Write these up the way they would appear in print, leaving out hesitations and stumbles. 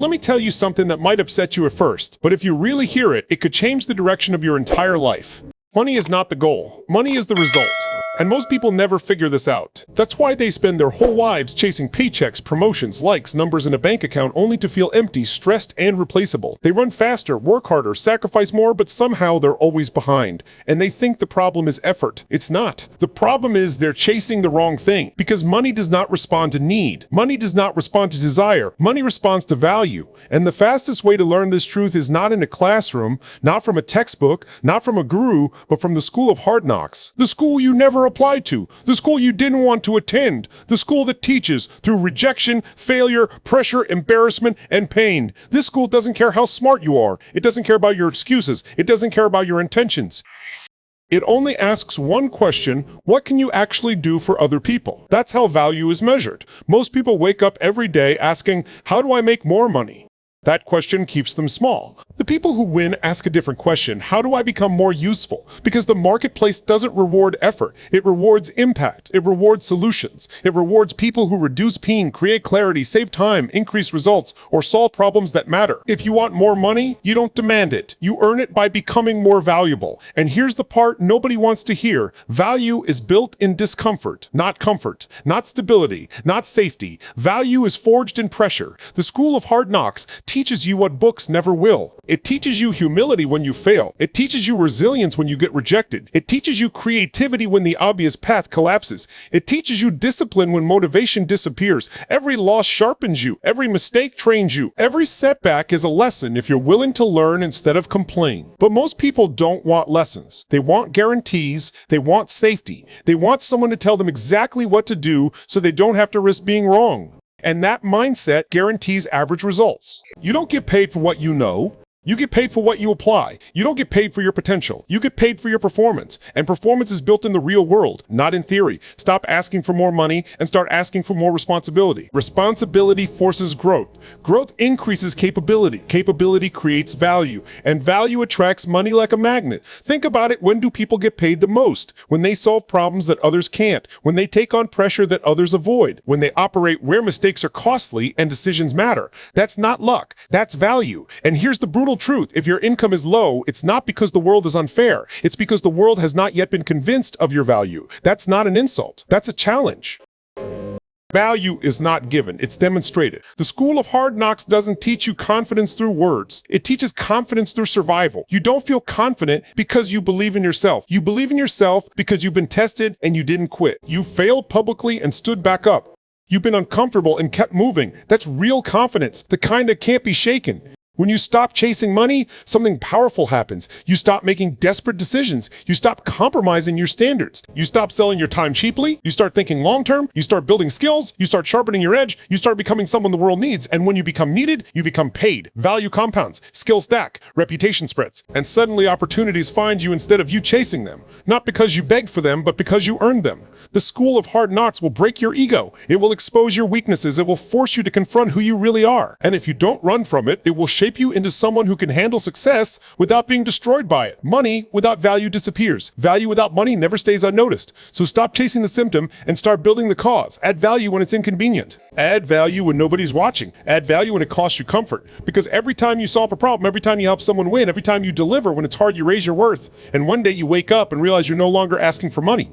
Let me tell you something that might upset you at first, but if you really hear it, it could change the direction of your entire life. Money is not the goal. Money is the result. And most people never figure this out. That's why they spend their whole lives chasing paychecks, promotions, likes, numbers in a bank account only to feel empty, stressed, and replaceable. They run faster, work harder, sacrifice more, but somehow they're always behind. And they think the problem is effort. It's not. The problem is they're chasing the wrong thing. Because money does not respond to need. Money does not respond to desire. Money responds to value. And the fastest way to learn this truth is not in a classroom, not from a textbook, not from a guru, but from the school of hard knocks. The school you never applied to, the school you didn't want to attend, the school that teaches through rejection, failure, pressure, embarrassment, and pain. This school doesn't care how smart you are. It doesn't care about your excuses. It doesn't care about your intentions. It only asks one question: what can you actually do for other people? That's how value is measured. Most people wake up every day asking, how do I make more money? That question keeps them small. The people who win ask a different question: how do I become more useful? Because the marketplace doesn't reward effort. It rewards impact. It rewards solutions. It rewards people who reduce pain, create clarity, save time, increase results, or solve problems that matter. If you want more money, you don't demand it. You earn it by becoming more valuable. And here's the part nobody wants to hear. Value is built in discomfort, not comfort, not stability, not safety. Value is forged in pressure. The school of hard knocks teaches you what books never will. It teaches you humility when you fail. It teaches you resilience when you get rejected. It teaches you creativity when the obvious path collapses. It teaches you discipline when motivation disappears. Every loss sharpens you. Every mistake trains you. Every setback is a lesson if you're willing to learn instead of complain. But most people don't want lessons. They want guarantees. They want safety. They want someone to tell them exactly what to do so they don't have to risk being wrong. And that mindset guarantees average results. You don't get paid for what you know. You get paid for what you apply. You don't get paid for your potential. You get paid for your performance. And performance is built in the real world, not in theory. Stop asking for more money and start asking for more responsibility. Responsibility forces growth. Growth increases capability. Capability creates value. And value attracts money like a magnet. Think about it. When do people get paid the most? When they solve problems that others can't. When they take on pressure that others avoid. When they operate where mistakes are costly and decisions matter. That's not luck. That's value. And here's the brutal truth: if your income is low, it's not because the world is unfair. It's because the world has not yet been convinced of your value. That's not an insult. That's a challenge. Value is not given, it's demonstrated. The school of hard knocks doesn't teach you confidence through words. It teaches confidence through survival. You don't feel confident because you believe in yourself. You believe in yourself because you've been tested and you didn't quit. You failed publicly and stood back up. You've been uncomfortable and kept moving. That's real confidence, the kind that can't be shaken. When you stop chasing money, something powerful happens. You stop making desperate decisions. You stop compromising your standards. You stop selling your time cheaply. You start thinking long-term. You start building skills. You start sharpening your edge. You start becoming someone the world needs. And when you become needed, you become paid. Value compounds. Skills stack. Reputation spreads. And suddenly opportunities find you instead of you chasing them. Not because you begged for them, but because you earned them. The school of hard knocks will break your ego. It will expose your weaknesses. It will force you to confront who you really are. And if you don't run from it, it will shape you into someone who can handle success without being destroyed by it. Money without value disappears. Value without money never stays unnoticed. So stop chasing the symptom and start building the cause. Add value when it's inconvenient. Add value when nobody's watching. Add value when it costs you comfort. Because every time you solve a problem, every time you help someone win, every time you deliver when it's hard, you raise your worth. And one day you wake up and realize you're no longer asking for money.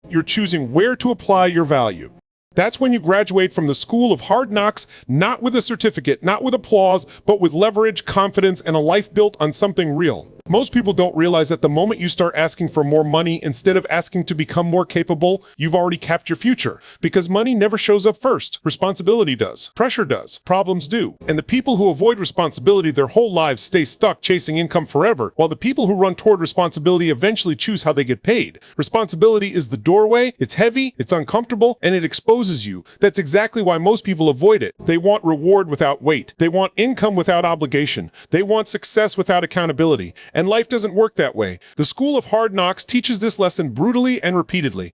You're choosing where to apply your value. That's when you graduate from the school of hard knocks, not with a certificate, not with applause, but with leverage, confidence, and a life built on something real. Most people don't realize that the moment you start asking for more money instead of asking to become more capable, you've already capped your future. Because money never shows up first. Responsibility does. Pressure does. Problems do. And the people who avoid responsibility their whole lives stay stuck chasing income forever, while the people who run toward responsibility eventually choose how they get paid. Responsibility is the doorway. It's heavy, it's uncomfortable, and it exposes you. That's exactly why most people avoid it. They want reward without weight. They want income without obligation. They want success without accountability. And life doesn't work that way. The school of hard knocks teaches this lesson brutally and repeatedly.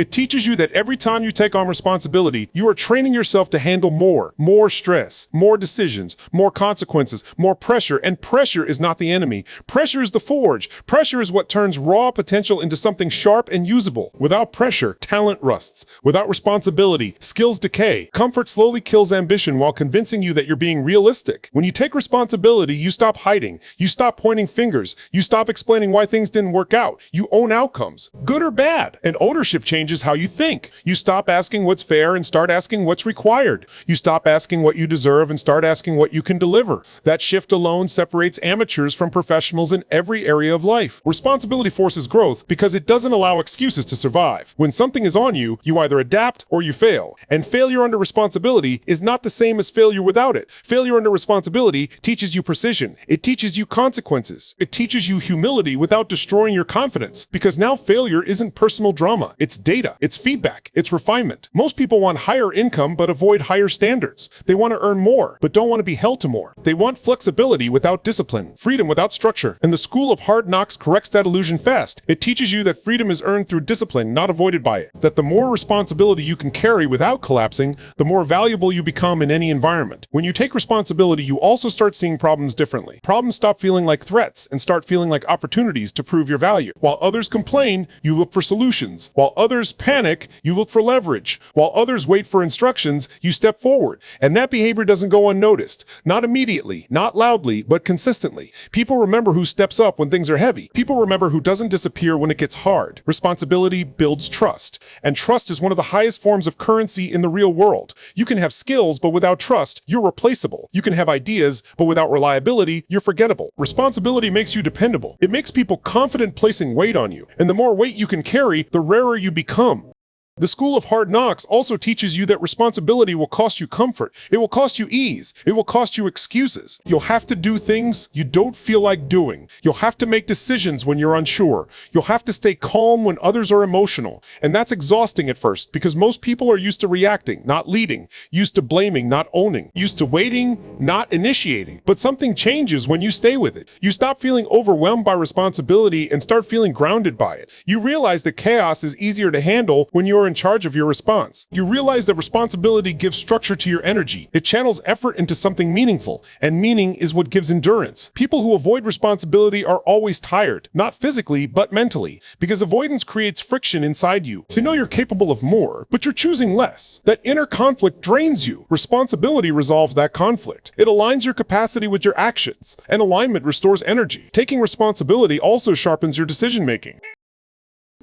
It teaches you that every time you take on responsibility, you are training yourself to handle more stress, more decisions, more consequences, more pressure, and pressure is not the enemy. Pressure is the forge. Pressure is what turns raw potential into something sharp and usable. Without pressure, talent rusts. Without responsibility, skills decay. Comfort slowly kills ambition while convincing you that you're being realistic. When you take responsibility, you stop hiding. You stop pointing fingers. You stop explaining why things didn't work out. You own outcomes, good or bad. And ownership changes how you think. You stop asking what's fair and start asking what's required. You stop asking what you deserve and start asking what you can deliver. That shift alone separates amateurs from professionals in every area of life. Responsibility forces growth because it doesn't allow excuses to survive. When something is on you, you either adapt or you fail. And failure under responsibility is not the same as failure without it. Failure under responsibility teaches you precision. It teaches you consequences. It teaches you humility without destroying your confidence. Because now failure isn't personal drama. It's data. It's feedback. It's refinement. Most people want higher income but avoid higher standards. They want to earn more but don't want to be held to more. They want flexibility without discipline, freedom without structure. And the school of hard knocks corrects that illusion fast. It teaches you that freedom is earned through discipline, not avoided by it. That the more responsibility you can carry without collapsing, the more valuable you become in any environment. When you take responsibility, you also start seeing problems differently. Problems stop feeling like threats and start feeling like opportunities to prove your value. While others complain, you look for solutions. While others panic, you look for leverage. While others wait for instructions, you step forward. And that behavior doesn't go unnoticed. Not immediately, not loudly, but consistently. People remember who steps up when things are heavy. People remember who doesn't disappear when it gets hard. Responsibility builds trust. And trust is one of the highest forms of currency in the real world. You can have skills, but without trust, you're replaceable. You can have ideas, but without reliability, you're forgettable. Responsibility makes you dependable. It makes people confident placing weight on you. And the more weight you can carry, the rarer you become. The school of hard knocks also teaches you that responsibility will cost you comfort. It will cost you ease. It will cost you excuses. You'll have to do things you don't feel like doing. You'll have to make decisions when you're unsure. You'll have to stay calm when others are emotional. And that's exhausting at first because most people are used to reacting, not leading, used to blaming, not owning, used to waiting, not initiating. But something changes when you stay with it. You stop feeling overwhelmed by responsibility and start feeling grounded by it. You realize that chaos is easier to handle when you're in charge of your response. You realize that responsibility gives structure to your energy. It channels effort into something meaningful, and meaning is what gives endurance. People who avoid responsibility are always tired, not physically, but mentally, because avoidance creates friction inside you. You know you're capable of more, but you're choosing less. That inner conflict drains you. Responsibility resolves that conflict. It aligns your capacity with your actions, and alignment restores energy. Taking responsibility also sharpens your decision-making.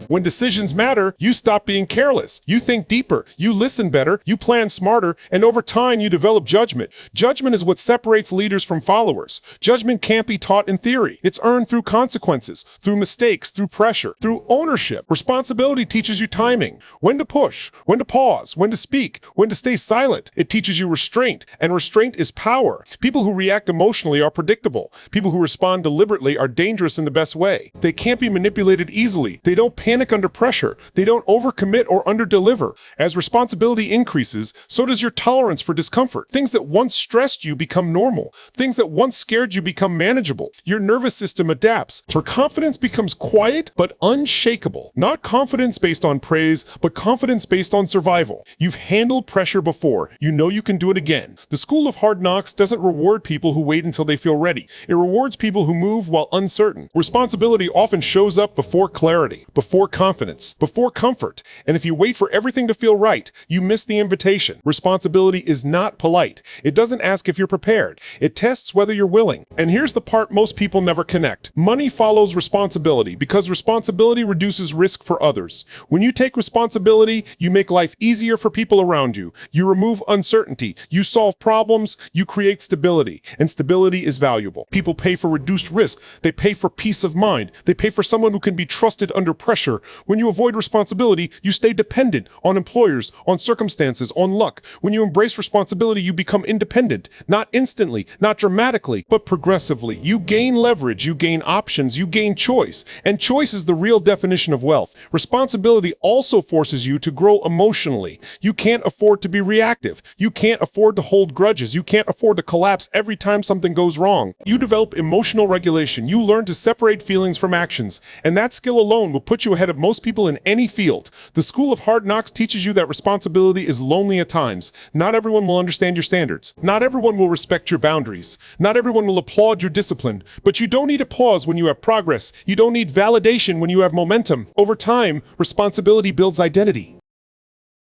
When decisions matter, you stop being careless. You think deeper, you listen better, you plan smarter, and over time you develop judgment. Judgment is what separates leaders from followers. Judgment can't be taught in theory. It's earned through consequences, through mistakes, through pressure, through ownership. Responsibility teaches you timing, when to push, when to pause, when to speak, when to stay silent. It teaches you restraint, and restraint is power. People who react emotionally are predictable. People who respond deliberately are dangerous in the best way. They can't be manipulated easily. They don't panic under pressure. They don't overcommit or underdeliver. As responsibility increases, so does your tolerance for discomfort. Things that once stressed you become normal. Things that once scared you become manageable. Your nervous system adapts. Your confidence becomes quiet but unshakable. Not confidence based on praise, but confidence based on survival. You've handled pressure before. You know you can do it again. The school of hard knocks doesn't reward people who wait until they feel ready. It rewards people who move while uncertain. Responsibility often shows up before clarity, before confidence, before comfort. And if you wait for everything to feel right, you miss the invitation. Responsibility is not polite. It doesn't ask if you're prepared. It tests whether you're willing. And here's the part most people never connect. Money follows responsibility because responsibility reduces risk for others. When you take responsibility, you make life easier for people around you. You remove uncertainty. You solve problems. You create stability. And stability is valuable. People pay for reduced risk. They pay for peace of mind. They pay for someone who can be trusted under pressure. When you avoid responsibility, you stay dependent on employers, on circumstances, on luck. When you embrace responsibility, you become independent, not instantly, not dramatically, but progressively. You gain leverage, you gain options, you gain choice. And choice is the real definition of wealth. Responsibility also forces you to grow emotionally. You can't afford to be reactive. You can't afford to hold grudges. You can't afford to collapse every time something goes wrong. You develop emotional regulation. You learn to separate feelings from actions. And that skill alone will put you ahead of most people in any field. The school of hard knocks teaches you that responsibility is lonely at times. Not everyone will understand your standards. Not everyone will respect your boundaries. Not everyone will applaud your discipline. But you don't need applause when you have progress. You don't need validation when you have momentum. Over time, responsibility builds identity.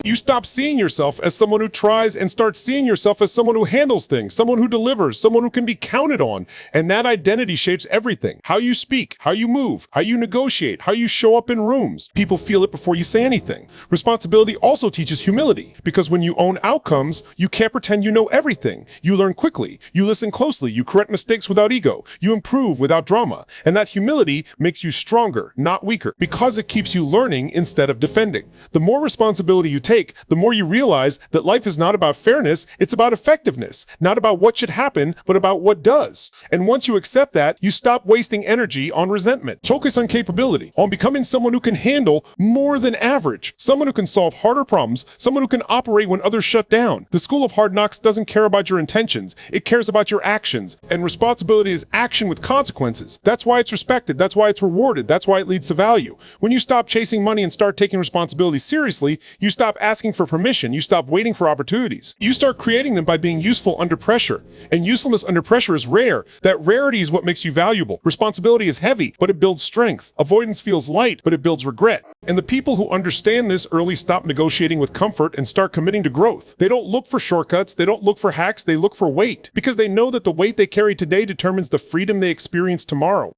You stop seeing yourself as someone who tries and start seeing yourself as someone who handles things, someone who delivers, someone who can be counted on. And that identity shapes everything. How you speak, how you move, how you negotiate, how you show up in rooms. People feel it before you say anything. Responsibility also teaches humility, because when you own outcomes, you can't pretend you know everything. You learn quickly, you listen closely, you correct mistakes without ego, you improve without drama. And that humility makes you stronger, not weaker, because it keeps you learning instead of defending. The more responsibility you take, the more you realize that life is not about fairness, it's about effectiveness. Not about what should happen, but about what does. And once you accept that, you stop wasting energy on resentment. Focus on capability, on becoming someone who can handle more than average, someone who can solve harder problems, someone who can operate when others shut down. The school of hard knocks doesn't care about your intentions, it cares about your actions. And responsibility is action with consequences. That's why it's respected, that's why it's rewarded, that's why it leads to value. When you stop chasing money and start taking responsibility seriously, you stop asking for permission, you stop waiting for opportunities. You start creating them by being useful under pressure. And usefulness under pressure is rare. That rarity is what makes you valuable. Responsibility is heavy, but it builds strength. Avoidance feels light, but it builds regret. And the people who understand this early stop negotiating with comfort and start committing to growth. They don't look for shortcuts, they don't look for hacks, they look for weight. Because they know that the weight they carry today determines the freedom they experience tomorrow.